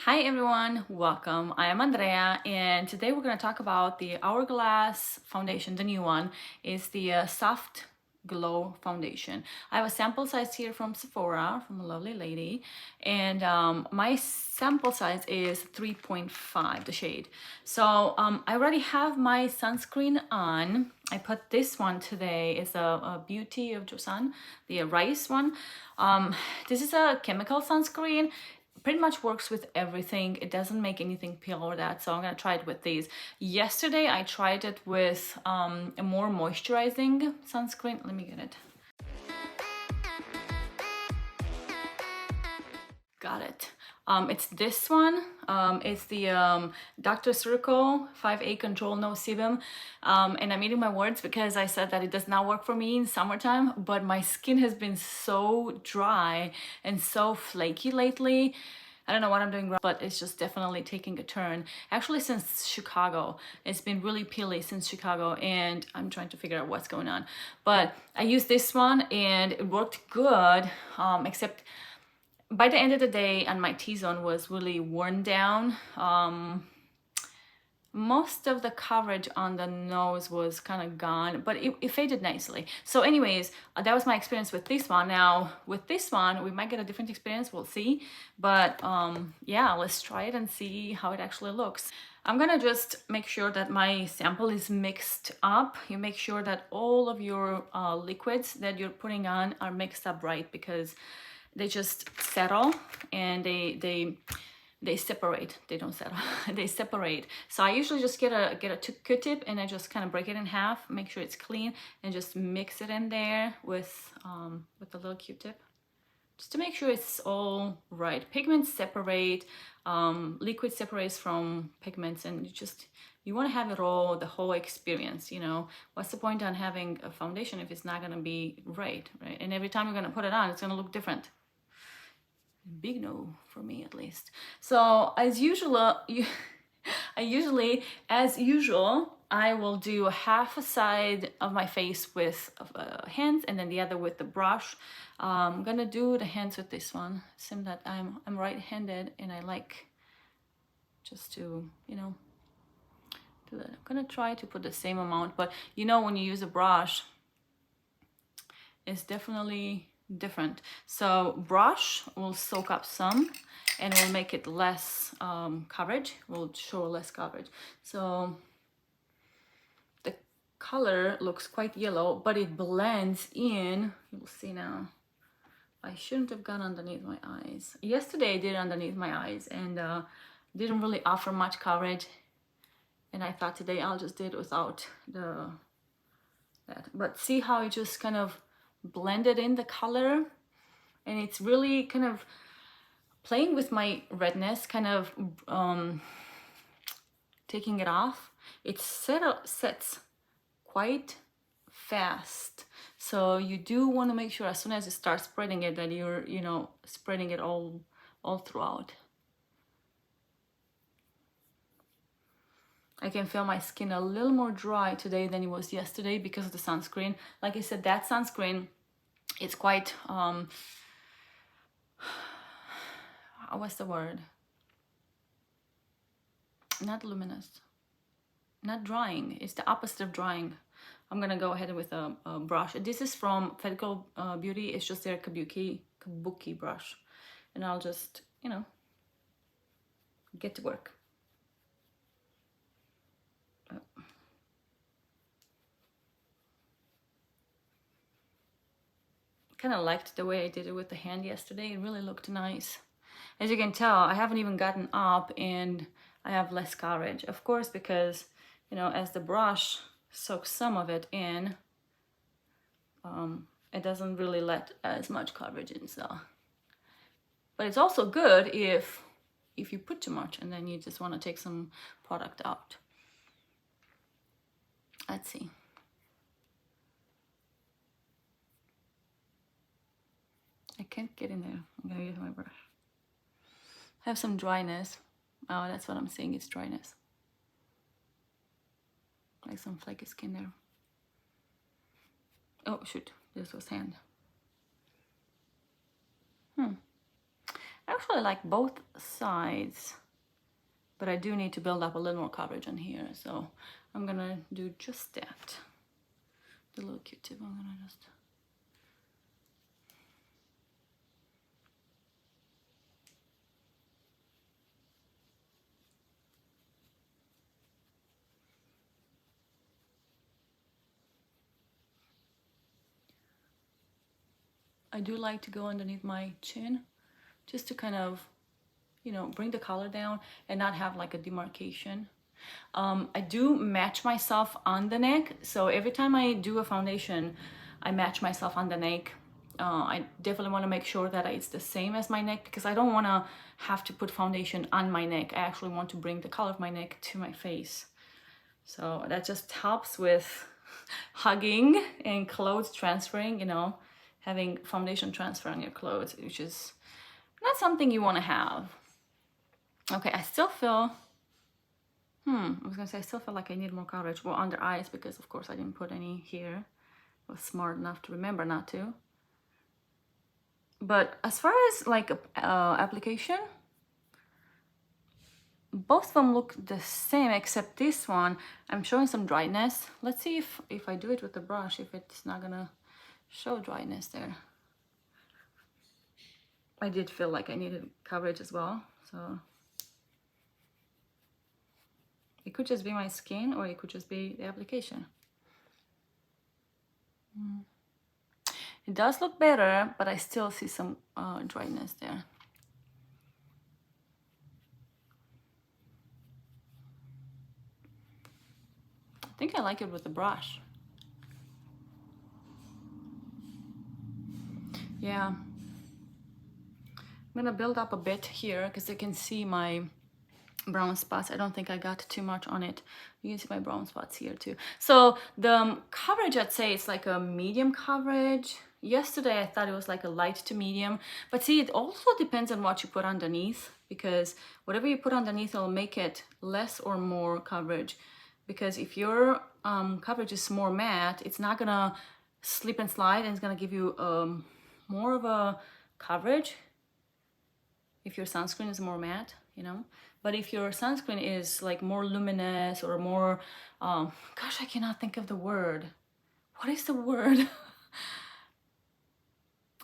Hi everyone, welcome. I am Andrea and today we're going to talk about the Hourglass foundation. The new one is the Soft Glow foundation. I have a sample size here from Sephora, from a lovely lady, and my sample size is 3.5, the shade. So I already have my sunscreen on. I put this one today. It's a Beauty of Joseon, the rice one. This is a chemical sunscreen. Pretty much works with everything. It doesn't make anything peel or that, so I'm gonna try it with these. Yesterday I tried it with a more moisturizing sunscreen. Let me get it. Got it. It's this one. It's the Dr.Ceuracle 5A Control No Sebum. And I'm eating my words because I said that it does not work for me in summertime, but my skin has been so dry and so flaky lately. I don't know what I'm doing wrong, but it's just definitely taking a turn. Actually, since Chicago, it's been really peely since Chicago, and I'm trying to figure out what's going on. But I used this one and it worked good, except by the end of the day, and my T-zone was really worn down. Most of the coverage on the nose was kind of gone, but it faded nicely. So anyways, that was my experience with this one. Now with this one, we might get a different experience, we'll see. But yeah, let's try it and see how it actually looks. I'm gonna just make sure that my sample is mixed up. You make sure that all of your liquids that you're putting on are mixed up right, because they just settle and they separate. They don't settle. They separate. So I usually just get a Q-tip and I just kind of break it in half, make sure it's clean, and just mix it in there with the little Q-tip, just to make sure it's all right. Pigments separate, liquid separates from pigments, and you want to have it all, the whole experience. You know, what's the point on having a foundation if it's not going to be right? And every time you're going to put it on, it's going to look different. Big no for me, at least. So as usual, I will do half a side of my face with hands and then the other with the brush. I'm gonna do the hands with this one. Seems that I'm right-handed and I like just to, you know, do that. I'm gonna try to put the same amount, but you know, when you use a brush, it's definitely different. So brush will soak up some and will make it less coverage, will show less coverage. So the color looks quite yellow, but it blends in. You'll see now. I shouldn't have gone underneath my eyes. Yesterday I did underneath my eyes and didn't really offer much coverage, and I thought today I'll just do it without that. But see how it just kind of blended in the color, and it's really kind of playing with my redness, kind of taking it off. It sets quite fast, so you do want to make sure as soon as you start spreading it that you're, you know, spreading it all throughout. I can feel my skin a little more dry today than it was yesterday because of the sunscreen. Like I said, that sunscreen, it's quite, what's the word? Not luminous, not drying. It's the opposite of drying. I'm gonna go ahead with a brush. This is from Fedical Beauty. It's just their kabuki brush. And I'll just, you know, get to work. Kind of liked the way I did it with the hand yesterday. It really looked nice. As you can tell, I haven't even gotten up and I have less coverage. Of course, because, you know, as the brush soaks some of it in, it doesn't really let as much coverage in, so. But it's also good if you put too much and then you just want to take some product out. Let's see. I can't get in there. I'm gonna use my brush. I have some dryness. Oh, that's what I'm seeing, it's dryness. Like some flaky skin there. Oh shoot, this was hand. I actually like both sides, but I do need to build up a little more coverage on here. So I'm gonna do just that. The little Q-tip, I'm gonna just... I do like to go underneath my chin just to kind of, you know, bring the color down and not have like a demarcation. I do match myself on the neck. So every time I do a foundation, I match myself on the neck. I definitely want to make sure that it's the same as my neck because I don't want to have to put foundation on my neck. I actually want to bring the color of my neck to my face. So that just helps with hugging and clothes transferring, you know, having foundation transfer on your clothes, which is not something you want to have. Okay, I still feel, I was gonna say I still feel like I need more coverage. Well, under eyes, because of course I didn't put any here. I was smart enough to remember not to. But as far as like application, both of them look the same except this one. I'm showing some dryness. Let's see if I do it with the brush, if it's not gonna show dryness there. I did feel like I needed coverage as well, so it could just be my skin or it could just be the application. It does look better, but I still see some dryness there. I think I like it with the brush. Yeah. I'm gonna build up a bit here because you can see my brown spots. I don't think I got too much on it. You can see my brown spots here too. So the coverage, I'd say it's like a medium coverage. Yesterday I thought it was like a light to medium, but see, it also depends on what you put underneath, because whatever you put underneath will make it less or more coverage. Because if your coverage is more matte, it's not gonna slip and slide, and it's gonna give you more of a coverage if your sunscreen is more matte, you know. But if your sunscreen is like more luminous or more, gosh, I cannot think of the word. What is the word?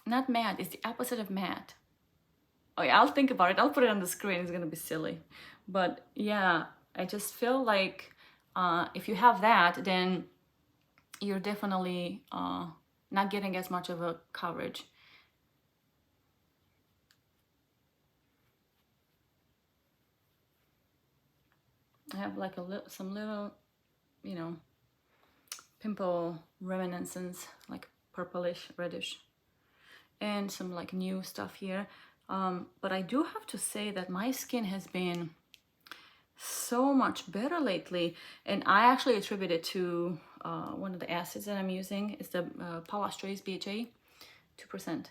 Not matte, it's the opposite of matte. Oh yeah, I'll think about it. I'll put it on the screen. It's gonna be silly. But yeah, I just feel like if you have that, then you're definitely not getting as much of a coverage. I have like some little, you know, pimple reminiscence, like purplish, reddish, and some like new stuff here. But I do have to say that my skin has been so much better lately, and I actually attribute it to one of the acids that I'm using. It's the Palastrace BHA 2%.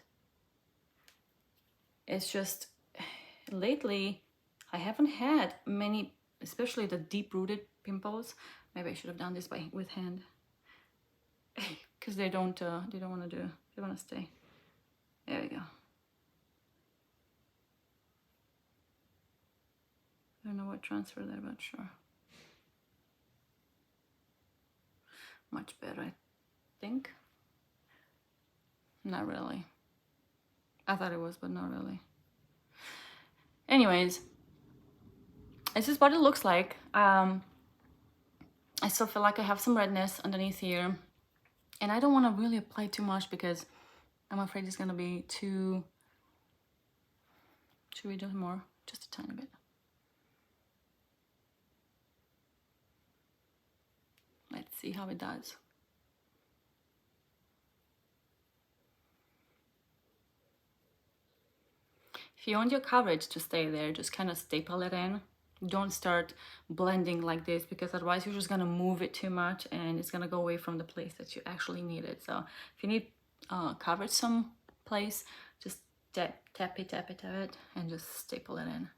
It's just lately I haven't had many, especially the deep-rooted pimples. Maybe I should have done this with hand, because they don't want to do, they want to stay. There we go. I don't know what transfer there, but sure. Much better, I think. Not really. I thought it was, but not really. Anyways, this is what it looks like. I still feel like I have some redness underneath here, and I don't want to really apply too much because I'm afraid it's gonna be too... Should we do more? Just a tiny bit. Let's see how it does. If you want your coverage to stay there, just kind of staple it in. Don't start blending like this, because otherwise you're just gonna move it too much and it's gonna go away from the place that you actually need it. So if you need coverage some place, just tap it, and just staple it in.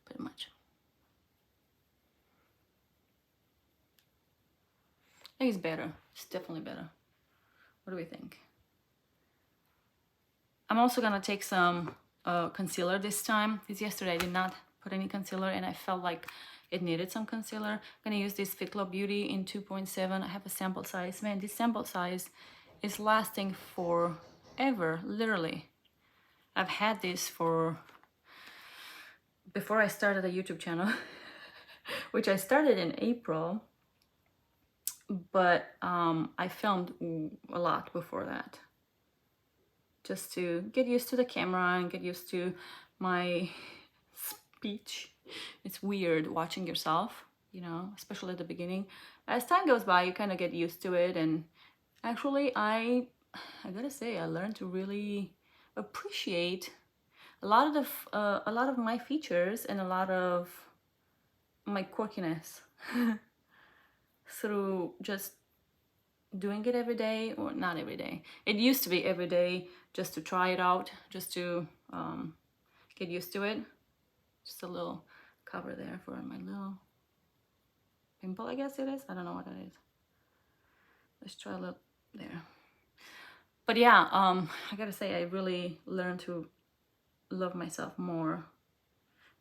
Pretty much. I think it's better. It's definitely better. What do we think? I'm also gonna take some concealer this time, because yesterday I did not put any concealer and I felt like it needed some concealer. I'm gonna use this Fit Club Beauty in 2.7. I have a sample size. Man, this sample size is lasting forever, literally. I've had this for before I started a YouTube channel, which I started in April, but I filmed a lot before that, just to get used to the camera and get used to my speech. It's weird watching yourself, you know, especially at the beginning. As time goes by, you kind of get used to it, and actually I gotta say, I learned to really appreciate a lot of my features and a lot of my quirkiness through just doing it every day, or not every day. It used to be every day, just to try it out, just to get used to it. Just a little cover there for my little pimple, I guess it is. I don't know what that is. Let's try a little there. But yeah, I gotta say, I really learned to love myself more,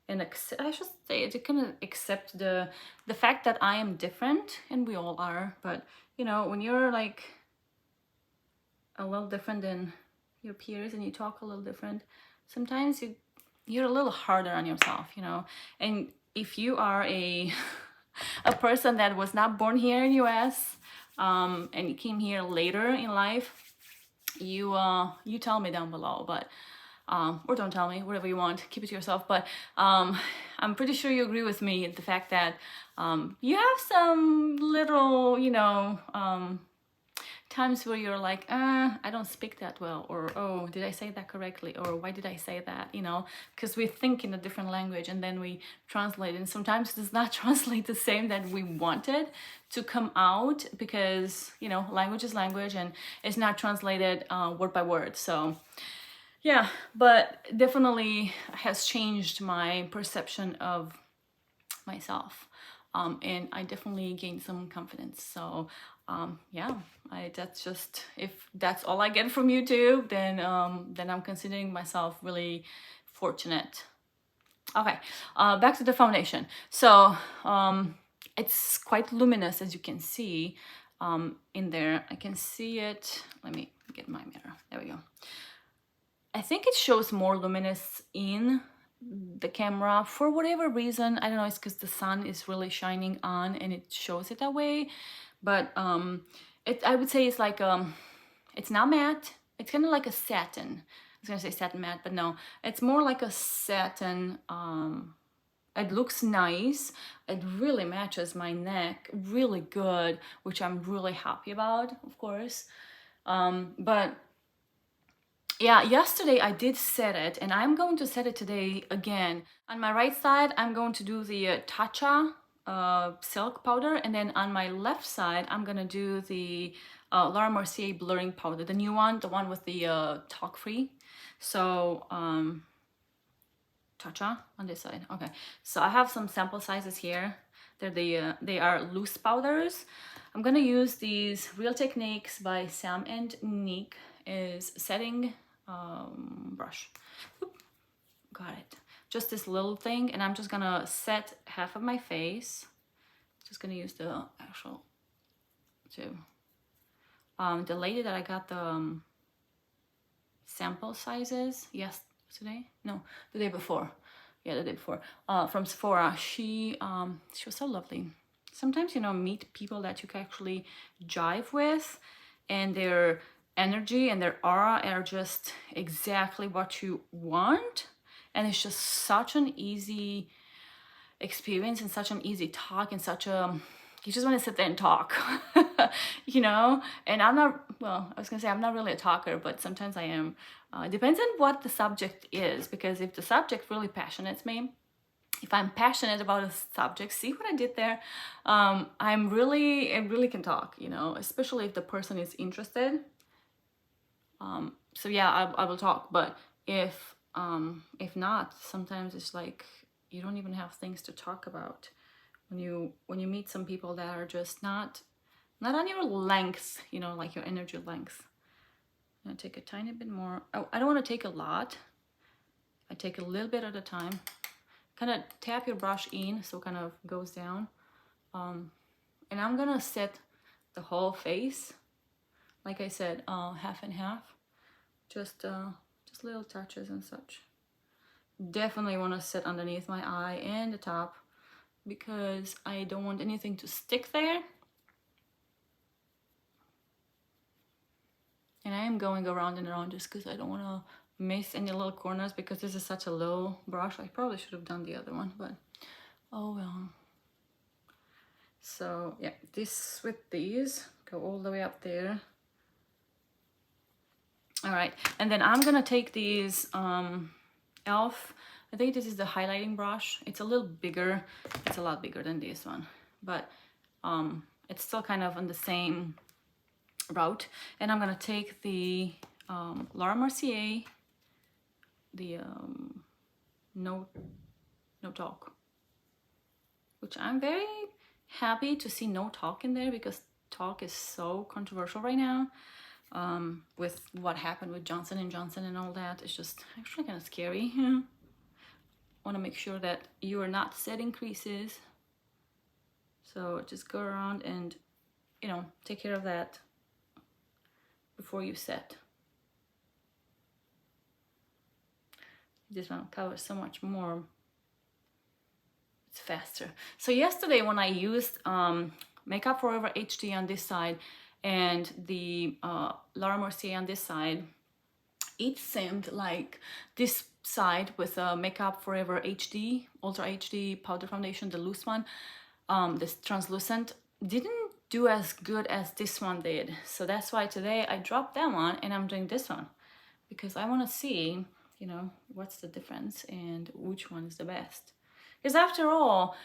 and I should say, to kind of accept the fact that I am different, and we all are. But you know, when you're like a little different than your peers and you talk a little different, sometimes you're a little harder on yourself, you know. And if you are a person that was not born here in US, and you came here later in life, you tell me down below, but or don't tell me, whatever you want, keep it to yourself. But I'm pretty sure you agree with me, the fact that you have some little, you know, times where you're like, I don't speak that well, or oh, did I say that correctly, or why did I say that, you know, because we think in a different language and then we translate, and sometimes it does not translate the same that we wanted to come out, because, you know, language is language and it's not translated word by word. So yeah, but definitely has changed my perception of myself, and I definitely gained some confidence. So yeah, that's just, if that's all I get from YouTube, then I'm considering myself really fortunate. Okay, back to the foundation. So it's quite luminous, as you can see in there. I can see it. Let me get my mirror. There we go. I think it shows more luminous in the camera for whatever reason. I don't know, it's because the sun is really shining on and it shows it that way. But I would say it's like it's not matte. It's kind of like a satin. I was gonna say satin matte, but no, it's more like a satin. It looks nice. It really matches my neck really good, which I'm really happy about, of course. But yeah, yesterday I did set it, and I'm going to set it today again. On my right side, I'm going to do the Tatcha silk powder, and then on my left side, I'm gonna do the Laura Mercier blurring powder, the new one, the one with the Talc-Free. So Tatcha on this side. Okay, so I have some sample sizes here. They are loose powders. I'm gonna use these Real Techniques by Sam and Nick is setting brush. Oop, got it. Just this little thing, and I'm just gonna set half of my face. Just gonna use the actual two. The lady that I got the sample sizes yesterday, no, the day before, yeah, the day before, from Sephora, she was so lovely. Sometimes, you know, meet people that you can actually jive with, and their energy and their aura are just exactly what you want, and it's just such an easy experience and such an easy talk, and such a, you just want to sit there and talk. You know. And I'm not, well, I was gonna say I'm not really a talker, but sometimes I am. Depends on what the subject is, because if the subject really passionates me, if I'm passionate about a subject, see what I did there, I really can talk, you know, especially if the person is interested. So yeah, I will talk. But if not, sometimes it's like you don't even have things to talk about when you meet some people that are just not on your length, you know, like your energy length. I'm gonna take a tiny bit more. Oh, I don't want to take a lot, I take a little bit at a time. Kind of tap your brush in so it kind of goes down. And I'm gonna set the whole face, like I said, half and half. Just little touches and such. Definitely want to set underneath my eye and the top because I don't want anything to stick there. And I am going around and around just because I don't want to miss any little corners because this is such a low brush. I probably should have done the other one, but oh well. So yeah, this with these go all the way up there. All right, and then I'm gonna take these e.l.f. I think this is the highlighting brush. It's a little bigger. It's a lot bigger than this one, but it's still kind of on the same route. And I'm gonna take the Mercier, the no talc, which I'm very happy to see no talc in there because talc is so controversial right now. With what happened with Johnson & Johnson and all that. It's just actually kind of scary. Want to make sure that you are not setting creases. So just go around and, you know, take care of that before you set. This one covers so much more. It's faster. So yesterday when I used Makeup Forever HD on this side and the Mercier on this side, it seemed like this side with Makeup Forever HD, Ultra HD powder foundation, the loose one, this translucent, didn't do as good as this one did. So that's why today I dropped that one and I'm doing this one because I want to see, you know, what's the difference and which one is the best. Because after all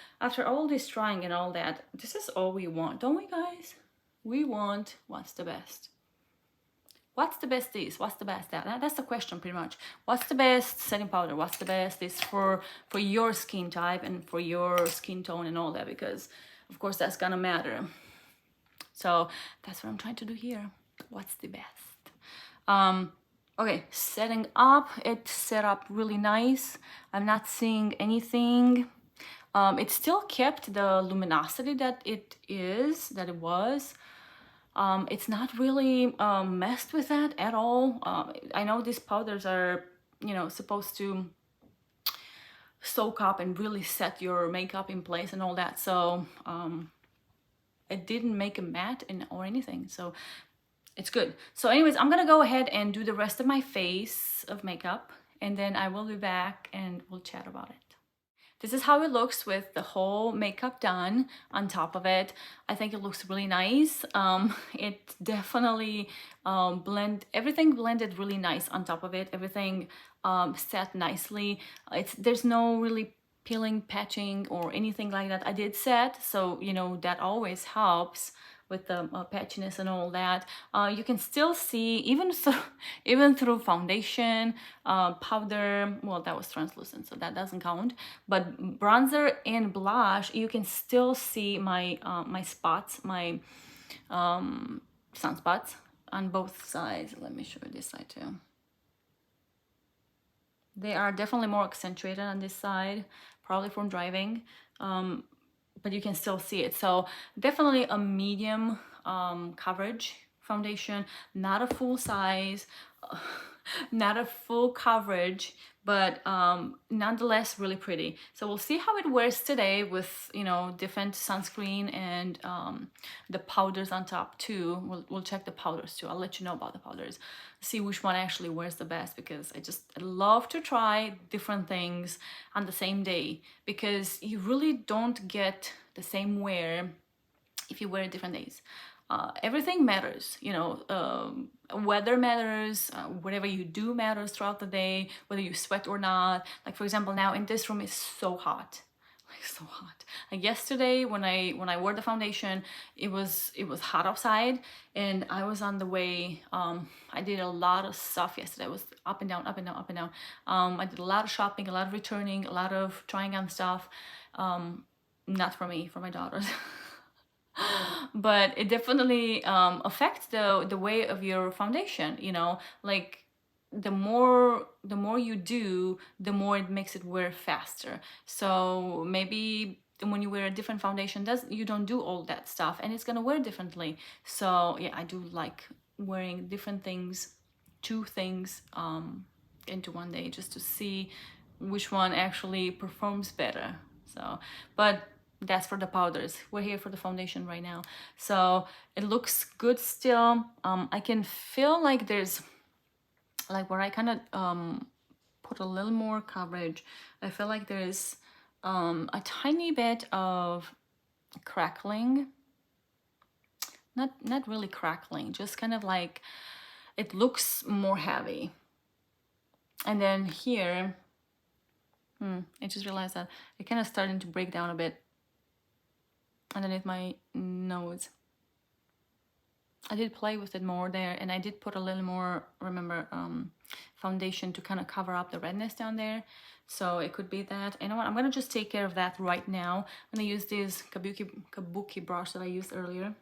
this trying and all that, this is all we want, don't we guys? We want what's the best. What's the best this? What's the best that? That's the question pretty much. What's the best setting powder? What's the best this for your skin type and for your skin tone and all that? Because of course that's gonna matter. So that's what I'm trying to do here. What's the best? Okay, setting up. It's set up really nice. I'm not seeing anything. It still kept the luminosity that it was. It's not really messed with that at all. I know these powders are, you know, supposed to soak up and really set your makeup in place and all that. So it didn't make a matte or anything. So it's good. So anyways, I'm gonna go ahead and do the rest of my face of makeup and then I will be back and we'll chat about it. This is how it looks with the whole makeup done on top of it. I think it looks really nice. It definitely everything blended really nice on top of it. Everything set nicely. There's no really peeling, patching or anything like that. I did set, so you know that always helps with the patchiness and all that. You can still see even through foundation, powder, well that was translucent so that doesn't count, but bronzer and blush, you can still see my my spots, my sunspots on both sides. Let me show you this side too. They are definitely more accentuated on this side, probably from driving. But you can still see it. So definitely a medium coverage foundation, not a full size, not a full coverage, but nonetheless really pretty. So we'll see how it wears today with, you know, different sunscreen and the powders on top too. We'll check the powders too. I'll let you know about the powders, see which one actually wears the best, because I love to try different things on the same day, because you really don't get the same wear if you wear it different days. Everything matters, you know, weather matters, whatever you do matters throughout the day, whether you sweat or not. Like for example, now in this room is so hot, like so hot. Like yesterday when I wore the foundation, it was hot outside and I was on the way. I did a lot of stuff yesterday. I was up and down, up and down, up and down. I did a lot of shopping, a lot of returning, a lot of trying on stuff. Not for me, for my daughters. But it definitely affects the way of your foundation, you know, like the more you do, the more it makes it wear faster. So maybe when you wear a different foundation, you don't do all that stuff, and it's gonna wear differently. So yeah, I do like wearing different things, two things into one day, just to see which one actually performs better. So, but that's for the powders. We're here for the foundation right now. So it looks good still. I can feel like there's, like where I kind of put a little more coverage, I feel like there's a tiny bit of crackling. Not really crackling, just kind of like it looks more heavy. And then here, I just realized that it kind of starting to break down a bit underneath my nose. I did play with it more there, and I did put a little more, remember, foundation to kind of cover up the redness down there. So it could be that. You know what? I'm gonna just take care of that right now. I'm gonna use this kabuki brush that I used earlier,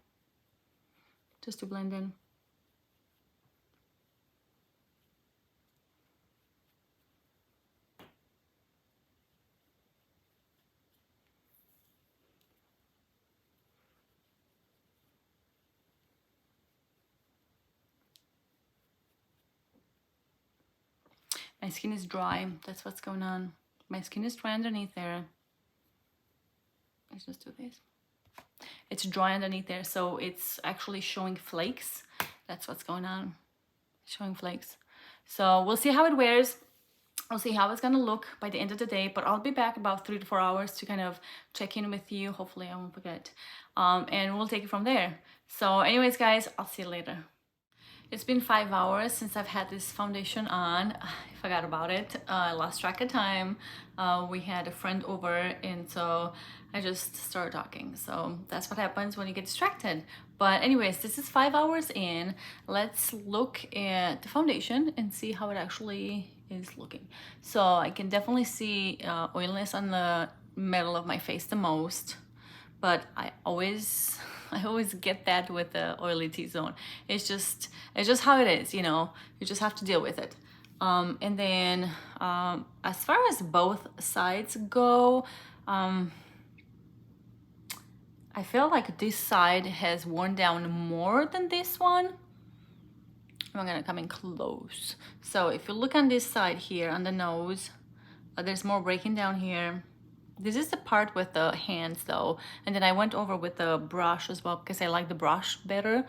just to blend in. My skin is dry. That's what's going on. My skin is dry underneath there. Let's just do this. It's dry underneath there, so it's actually showing flakes. That's what's going on. Showing flakes. So we'll see how it wears. I'll see how it's gonna look by the end of the day, but I'll be back about 3 to 4 hours to kind of check in with you. Hopefully I won't forget. And we'll take it from there. So anyways, guys, I'll see you later. It's been 5 hours since I've had this foundation on. I forgot about it. I lost track of time. We had a friend over, and so I just started talking. So that's what happens when you get distracted. But anyways, this is 5 hours in. Let's look at the foundation and see how it actually is looking. So I can definitely see oiliness on the middle of my face the most, but I always get that with the oily T-zone. It's just how it is, you know. You just have to deal with it. And then as far as both sides go, I feel like this side has worn down more than this one. I'm gonna come in close. So if you look on this side here on the nose, there's more breaking down here. This is the part with the hands though, and then I went over with the brush as well because I like the brush better.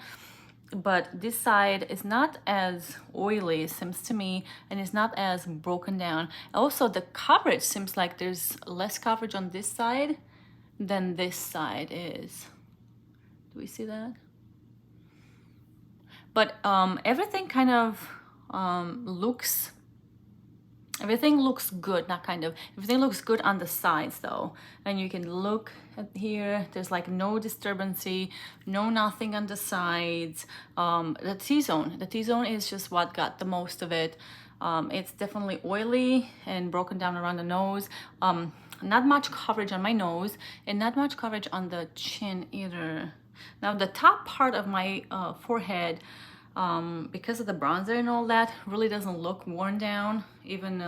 But this side is not as oily, it seems to me, and it's not as broken down. Also, the coverage seems like there's less coverage on this side than this side is. Do we see that? But everything kind of everything looks good, not kind of, everything looks good on the sides though. And you can look at here, there's like no disturbancy, no nothing on the sides. The T-zone is just what got the most of it. It's definitely oily and broken down around the nose. Not much coverage on my nose, and not much coverage on the chin either. Now the top part of my forehead, because of the bronzer and all that, really doesn't look worn down, even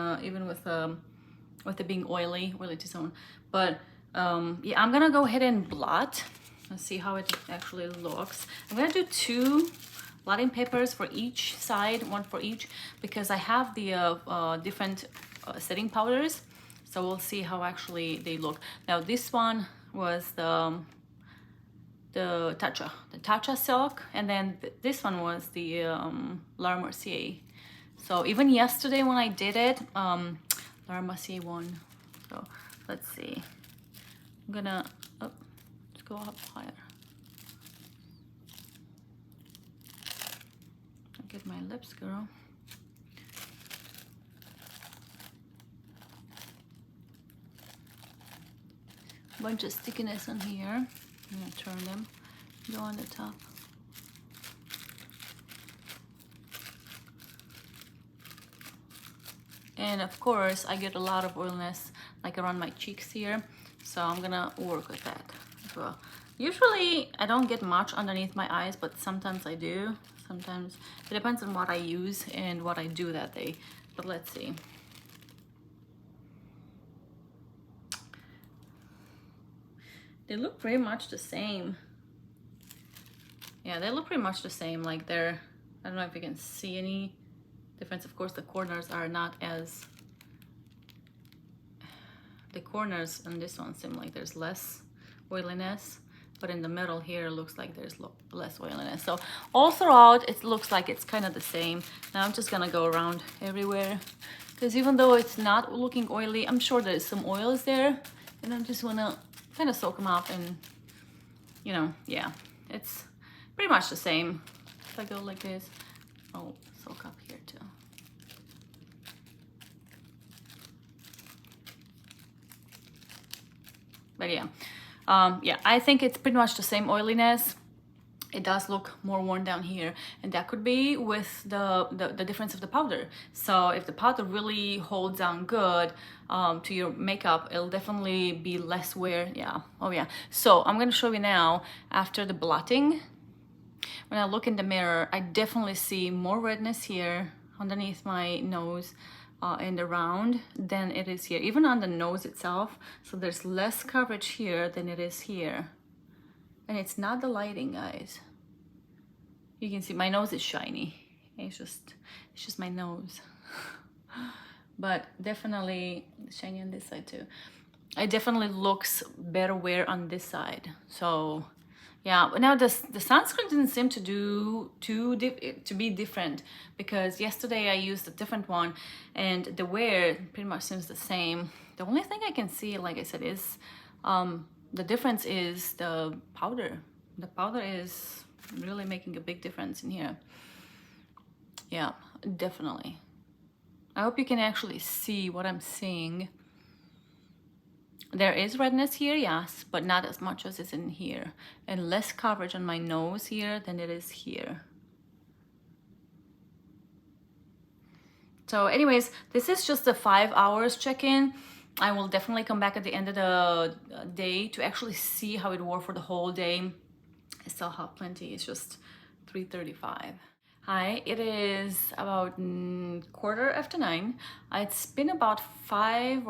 with it being oily T-zone. But yeah, I'm gonna go ahead and blot. Let's see how it actually looks. I'm gonna do 2 blotting papers for each side, 1 for each, because I have the different setting powders. So we'll see how actually they look. Now this one was the Tatcha silk, and then this one was the Mercier. So even yesterday when I did it, Mercier won. So let's see. I'm gonna let's go up higher. I'll get my lips, girl. Bunch of stickiness on here. I'm gonna turn them, go on the top. And of course, I get a lot of oiliness like around my cheeks here, so I'm gonna work with that as well. Usually I don't get much underneath my eyes, but sometimes I do. Sometimes it depends on what I use and what I do that day. But let's see. They look pretty much the same. Yeah, they look pretty much the same. Like they're, I don't know if you can see any difference. Of course, the corners are not as, the corners on this one seem like there's less oiliness, but in the middle here looks like there's less oiliness. So all throughout it looks like it's kind of the same. Now I'm just gonna go around everywhere, because even though it's not looking oily, I'm sure there's some oils there, and I just wanna kind of soak them up. And you know, yeah, it's pretty much the same. If I go like this, I'll soak up here too. But yeah, yeah, I think it's pretty much the same oiliness. It does look more worn down here, and that could be with the difference of the powder. So if the powder really holds down good to your makeup, it'll definitely be less wear. Yeah, oh yeah. So I'm gonna show you now after the blotting. When I look in the mirror, I definitely see more redness here underneath my nose and around than it is here, even on the nose itself. So there's less coverage here than it is here. And it's not the lighting, guys. You can see my nose is shiny. It's just my nose. But definitely shiny on this side too. It definitely looks better wear on this side. So yeah, but now the sunscreen didn't seem to be different, because yesterday I used a different one and the wear pretty much seems the same. The only thing I can see, like I said, is the difference is the powder. The powder is really making a big difference in here. Yeah, definitely. I hope you can actually see what I'm seeing. There is redness here, yes, but not as much as is in here. And less coverage on my nose here than it is here. So anyways, this is just a 5 hours check-in. I will definitely come back at the end of the day to actually see how it wore for the whole day. I still have plenty. It's just 3:35. Hi, it is about 9:15. It's been about 5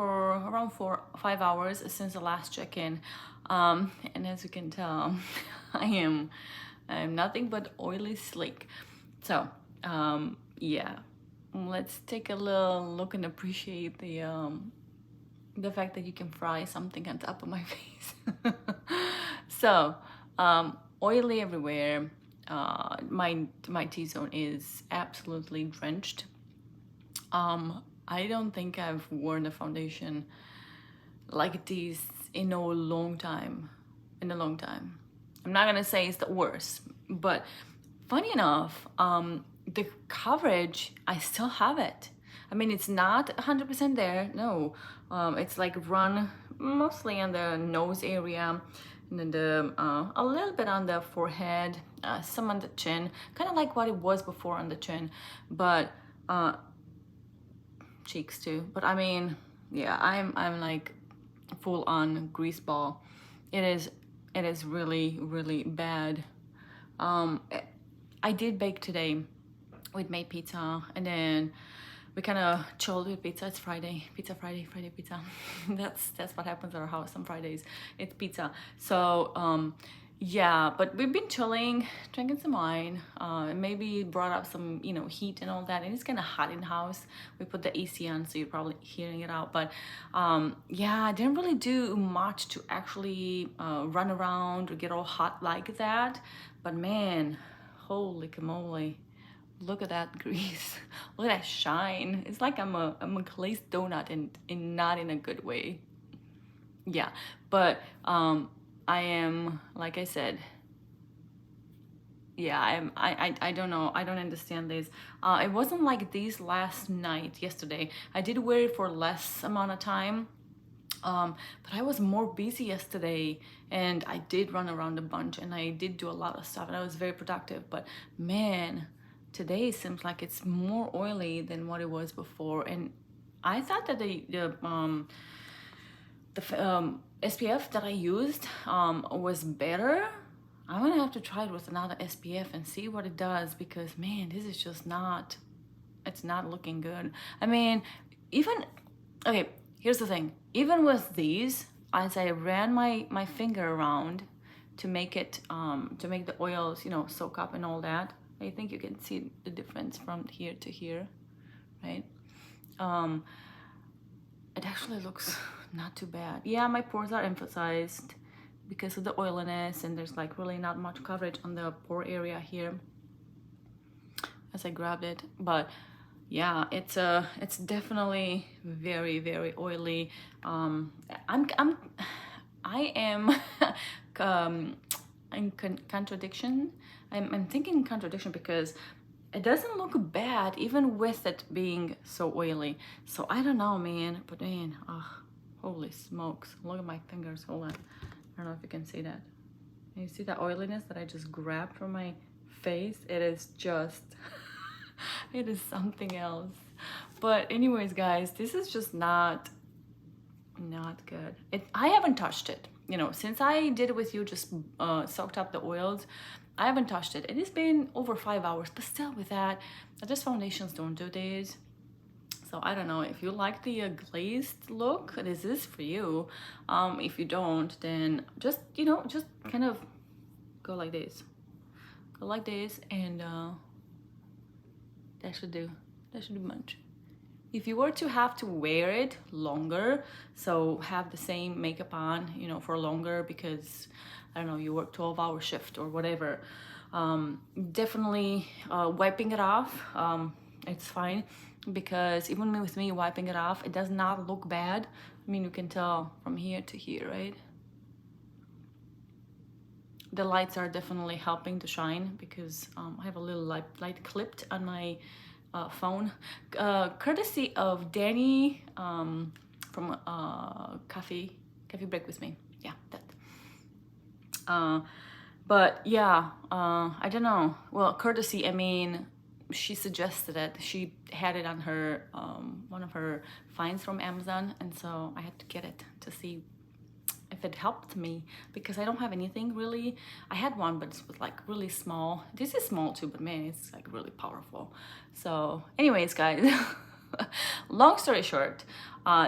hours since the last check-in. And as you can tell, I'm nothing but oily slick. So yeah, let's take a little look and appreciate the fact that you can fry something on top of my face. So oily everywhere. My T-zone is absolutely drenched. I don't think I've worn a foundation like this in a long time. I'm not gonna say it's the worst, but funny enough, the coverage, I still have it. I mean, it's not 100% there, no. It's like run mostly on the nose area, and then a little bit on the forehead, some on the chin, kind of like what it was before on the chin, but cheeks too. But I mean, yeah, I'm like full on grease ball. It is really bad. I did bake today. We made pizza, and then we kind of chilled with pizza. It's Friday, Friday pizza. that's what happens at our house on Fridays. It's pizza. So yeah, but we've been chilling, drinking some wine. Maybe brought up some, you know, heat and all that. And it's kind of hot in the house. We put the AC on, so you're probably hearing it out. But yeah, I didn't really do much to actually run around or get all hot like that. But man, holy camoly. Look at that grease. Look at that shine. It's like I'm a glazed donut, and not in a good way. Yeah, but I am, like I said, yeah, I don't know. I don't understand this. It wasn't like this last night, yesterday. I did wear it for less amount of time. But I was more busy yesterday, and I did run around a bunch, and I did do a lot of stuff, and I was very productive. But man, today seems like it's more oily than what it was before. And I thought that the SPF that I used was better. I'm gonna have to try it with another SPF and see what it does, because man, this is just not, it's not looking good. I mean, even, okay, here's the thing. Even with these, as I ran my finger around to make it, to make the oils, you know, soak up and all that, I think you can see the difference from here to here, right? It actually looks not too bad. Yeah, my pores are emphasized because of the oiliness, and there's like really not much coverage on the pore area here as I grabbed it. But yeah, it's definitely very, very oily. I am in contradiction. I'm thinking contradiction because it doesn't look bad even with it being so oily. So I don't know, man, but man, holy smokes, look at my fingers. Hold on, I don't know if you can see that. You see that oiliness that I just grabbed from my face? It is just it is something else. But anyways, guys, this is just not good. I haven't touched it, you know, since I did it with you, just soaked up the oils. I haven't touched it. It has been over 5 hours, but still with that, just foundations don't do this. So I don't know if you like the glazed look, this is for you. If you don't, then just, you know, just kind of go like this. Go like this, and that should do much. If you were to have to wear it longer, so have the same makeup on, you know, for longer, because I don't know, you work 12-hour shift or whatever, definitely wiping it off, it's fine, because even with me wiping it off, it does not look bad. I mean, you can tell from here to here, right? The lights are definitely helping to shine, because I have a little light clipped on my phone, courtesy of Danny from Coffee Break With Me. Yeah, that. But yeah, I don't know. Well, courtesy, I mean, she suggested it. She had it on her one of her finds from Amazon, and so I had to get it to see if it helped me, because I don't have anything really. I had one, but it was like really small. This is small too, but man, it's like really powerful. So anyways, guys, long story short,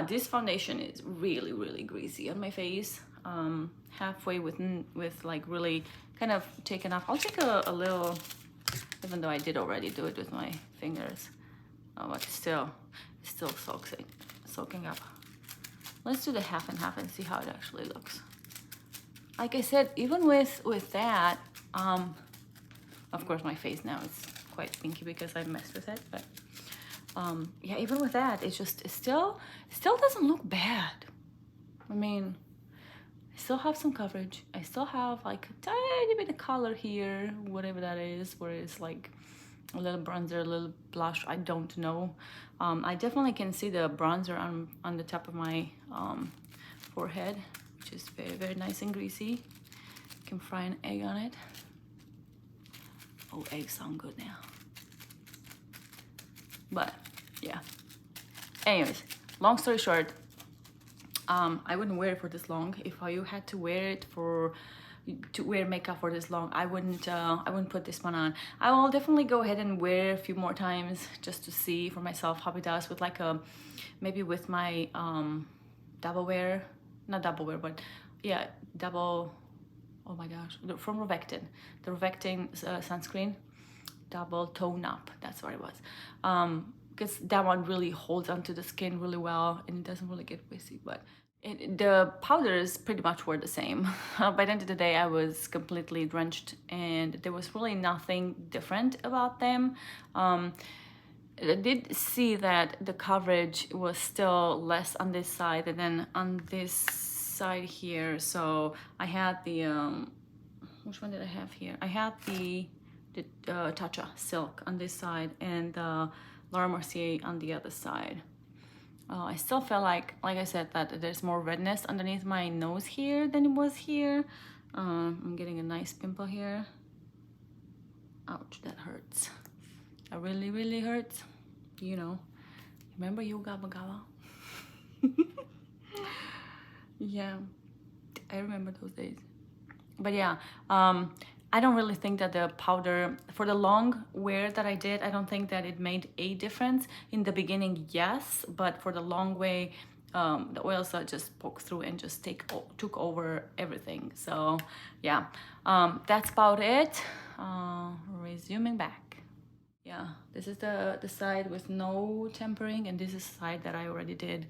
this foundation is really, really greasy on my face. Halfway with like really kind of taken off. I'll take a little, even though I did already do it with my fingers, but still soaking up. Let's do the half and half and see how it actually looks. Like I said, even with that, of course my face now is quite pinky because I messed with it, but yeah, even with that, it still doesn't look bad. I mean, I still have some coverage. I still have like a tiny bit of color here, whatever that is, where it's like a little bronzer, a little blush, I don't know. I definitely can see the bronzer on the top of my forehead, which is very, very nice and greasy. You can fry an egg on it. Oh, eggs sound good now. But yeah. Anyways, long story short, I wouldn't wear it for this long. If you had to wear it to wear makeup for this long, I wouldn't put this one on. I will definitely go ahead and wear a few more times just to see for myself how it does with like maybe with my double wear, not double wear, but yeah, double, oh my gosh, from Rovectin, the Rovectin sunscreen, double tone up, that's what it was, because that one really holds onto the skin really well and it doesn't really get greasy. But the powders pretty much were the same. By the end of the day, I was completely drenched and there was really nothing different about them. I did see that the coverage was still less on this side than on this side here. So I had the, which one did I have here? I had the Tatcha Silk on this side and the Mercier on the other side. I still feel like I said, that there's more redness underneath my nose here than it was here. I'm getting a nice pimple here. Ouch, that hurts. That really, really hurts. You know, remember you gabba gabba? Yeah, I remember those days. But yeah, I don't really think that the powder, for the long wear that I did, I don't think that it made a difference. In the beginning, yes, but for the long way, the oils just poked through and just took over everything. So yeah, that's about it. Resuming back. Yeah, this is the side with no tempering, and this is the side that I already did,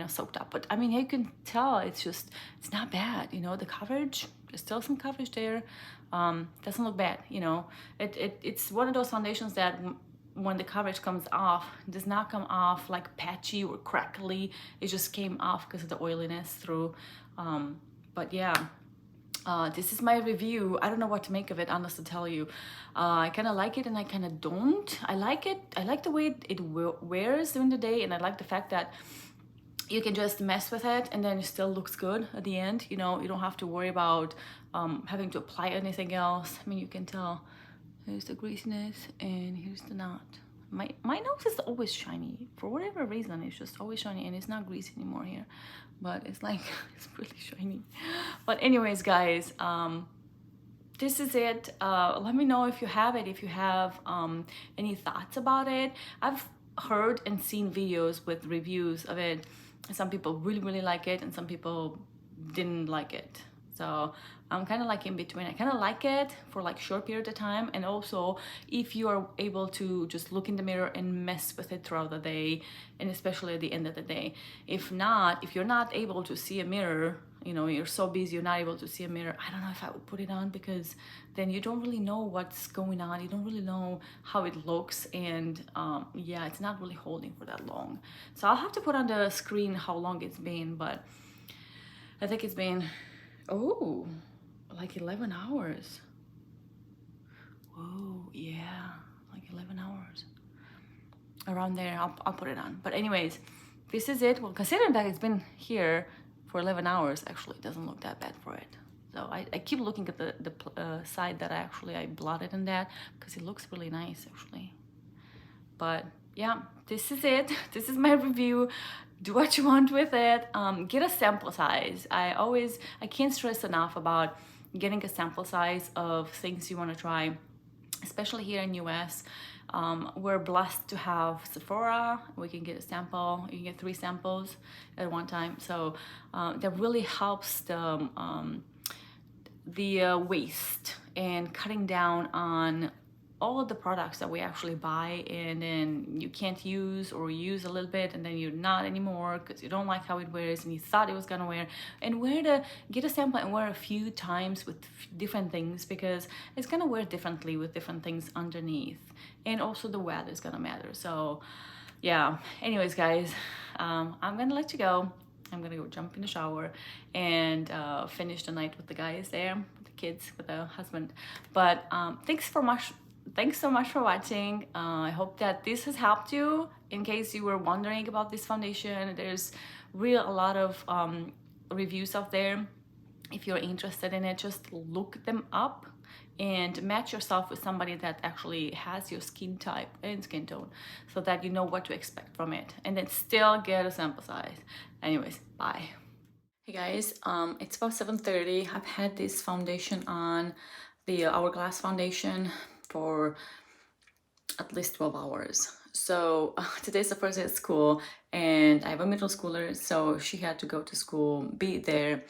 soaked up. But I mean, you can tell it's not bad. The coverage, there's still some coverage there. Doesn't look bad. It's one of those foundations that when the coverage comes off, it does not come off like patchy or crackly. It just came off because of the oiliness through. But yeah. This is my review. I don't know what to make of it, honest to tell you. I kind of like it and I kind of don't. I like it. I like the way it wears during the day, and I like the fact that you can just mess with it and then it still looks good at the end. You don't have to worry about having to apply anything else. I mean, you can tell here's the greasiness and here's the knot. My nose is always shiny. For whatever reason, it's just always shiny, and it's not greasy anymore here. But it's like, it's really shiny. But anyways, guys, this is it. Let me know if you have it, if you have any thoughts about it. I've heard and seen videos with reviews of it. Some people really, really like it, and some people didn't like it. So I'm kind of like in between. I kind of like it for like short period of time, and also if you are able to just look in the mirror and mess with it throughout the day, and especially at the end of the day. If you're not able to see a mirror, you're so busy you're not able to see a mirror, I don't know if I would put it on, because then you don't really know what's going on. You don't really know how it looks, and yeah, it's not really holding for that long. So I'll have to put on the screen how long it's been, but I think it's been like 11 hours. Whoa, yeah, like 11 hours. Around there, I'll put it on. But anyways, this is it. Well, considering that it's been here for 11 hours, actually, it doesn't look that bad for it. So I keep looking at the side that I blotted in that, because it looks really nice, actually. But yeah, this is it. This is my review. Do what you want with it. Get a sample size. I can't stress enough about getting a sample size of things you want to try, especially here in US. We're blessed to have Sephora. We can get a sample. You can get 3 samples at one time. So that really helps the waste and cutting down on all of the products that we actually buy, and then you can't use, or use a little bit and then you're not anymore because you don't like how it wears and you thought it was gonna wear. And get a sample and wear a few times with different things, because it's gonna wear differently with different things underneath, and also the weather is gonna matter. So yeah, anyways, guys, I'm gonna let you go. I'm gonna go jump in the shower and finish the night with the guys there, with the kids, with the husband. But thanks so much for watching. I hope that this has helped you. In case you were wondering about this foundation, there's a lot of reviews out there. If you're interested in it, just look them up and match yourself with somebody that actually has your skin type and skin tone, so that you know what to expect from it, and then still get a sample size. Anyways, bye. Hey guys, it's about 7:30. I've had this foundation on, the Hourglass foundation, for at least 12 hours. So today's the first day at school, and I have a middle schooler, so she had to go to school, be there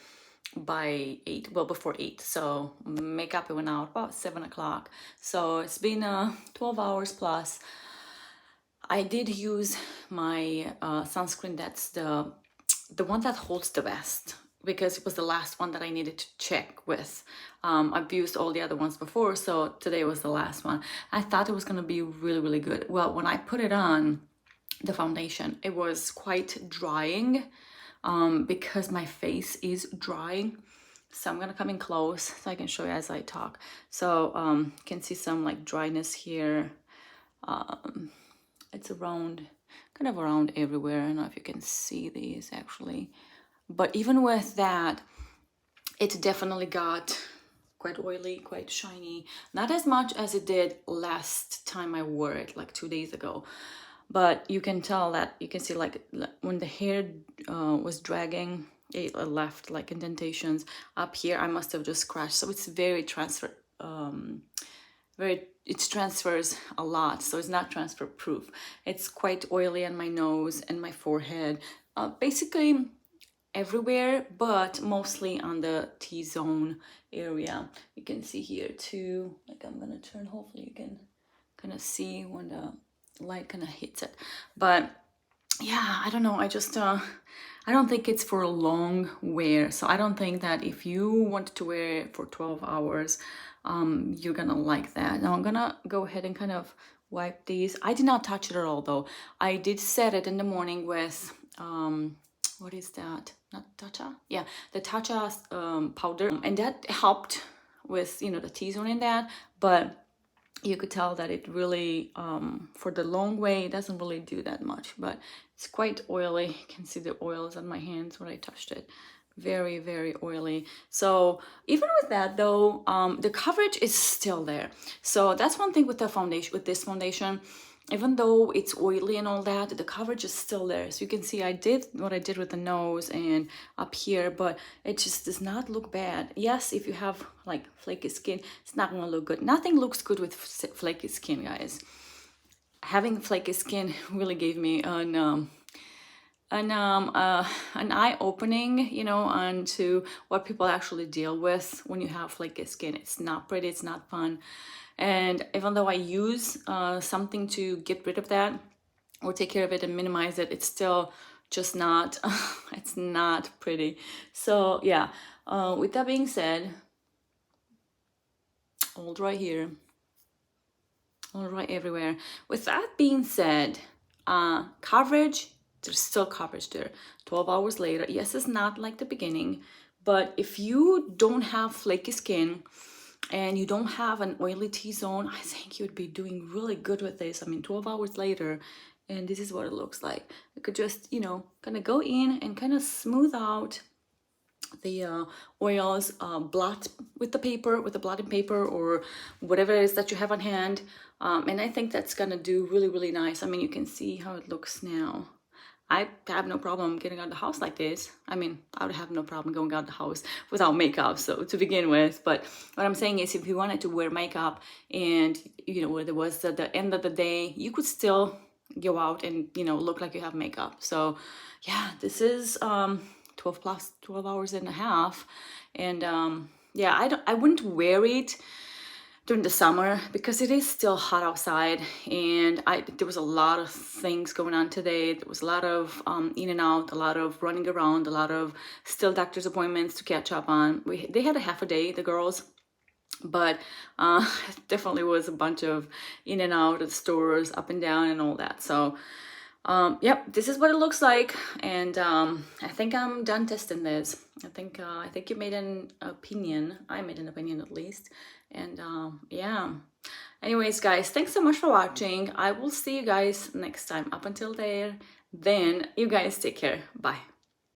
by 8, well, before 8. So makeup went out about 7 o'clock. So it's been 12 hours plus. I did use my sunscreen. That's the one that holds the best, because it was the last one that I needed to check with. I've used all the other ones before, so today was the last one. I thought it was gonna be really, really good. Well, when I put it on, the foundation, it was quite drying, because my face is dry. So I'm gonna come in close so I can show you as I talk. So you can see some like dryness here. It's kind of around everywhere. I don't know if you can see these actually. But even with that, it definitely got quite oily, quite shiny. Not as much as it did last time I wore it, like 2 days ago. But you can tell that, you can see like when the hair was dragging, it left like indentations. Up here I must have just scratched, so it's very it transfers a lot, so it's not transfer proof. It's quite oily on my nose and my forehead, basically everywhere, but mostly on the T-zone area. You can see here too, like I'm gonna turn, hopefully you can kind of see when the light kind of hits it. But yeah, I don't know, I just I don't think it's for a long wear. So I don't think that if you want to wear it for 12 hours, you're gonna like that. Now I'm gonna go ahead and kind of wipe these. I did not touch it at all though. I did set it in the morning with what is that? Not Tatcha? Yeah, the Tatcha powder, and that helped with, you know, the T-zone in that. But you could tell that it really, for the long way, it doesn't really do that much. But it's quite oily. You can see the oils on my hands when I touched it. Very, very oily. So even with that though, the coverage is still there. So that's one thing with the foundation, with this foundation. Even though it's oily and all that, the coverage is still there. So you can see I did what I did with the nose and up here, but it just does not look bad. Yes, if you have like flaky skin, it's not gonna look good. Nothing looks good with flaky skin, guys. Having flaky skin really gave me an eye-opening, you know, onto what people actually deal with when you have flaky skin. It's not pretty, it's not fun. And even though I use something to get rid of that or take care of it and minimize it, it's still just not, it's not pretty. So yeah, with that being said, all dry here, all dry everywhere. With that being said, coverage, there's still coverage there. 12 hours later, yes, it's not like the beginning, but if you don't have flaky skin, and you don't have an oily T-zone, I think you would be doing really good with this. I mean, 12 hours later, and this is what it looks like. You could just, you know, kind of go in and kind of smooth out the oils, blot with the paper, with the blotting paper or whatever it is that you have on hand. And I think that's gonna do really, really nice. I mean, you can see how it looks now. I have no problem getting out of the house like this. I mean, I would have no problem going out of the house without makeup, so to begin with. But what I'm saying is if you wanted to wear makeup and, you know, there was at the end of the day, you could still go out and, you know, look like you have makeup. So yeah, this is 12 hours and a half. And yeah, I wouldn't wear it during the summer because it is still hot outside, and there was a lot of things going on today. There was a lot of in and out, a lot of running around, a lot of still doctor's appointments to catch up on. They had a half a day, the girls, but definitely was a bunch of in and out of stores, up and down and all that. So yep, this is what it looks like, and I think I'm done testing this. I think you made an opinion. I made an opinion at least, and yeah. Anyways, guys, thanks so much for watching. I will see you guys next time. Up until then, you guys take care. Bye.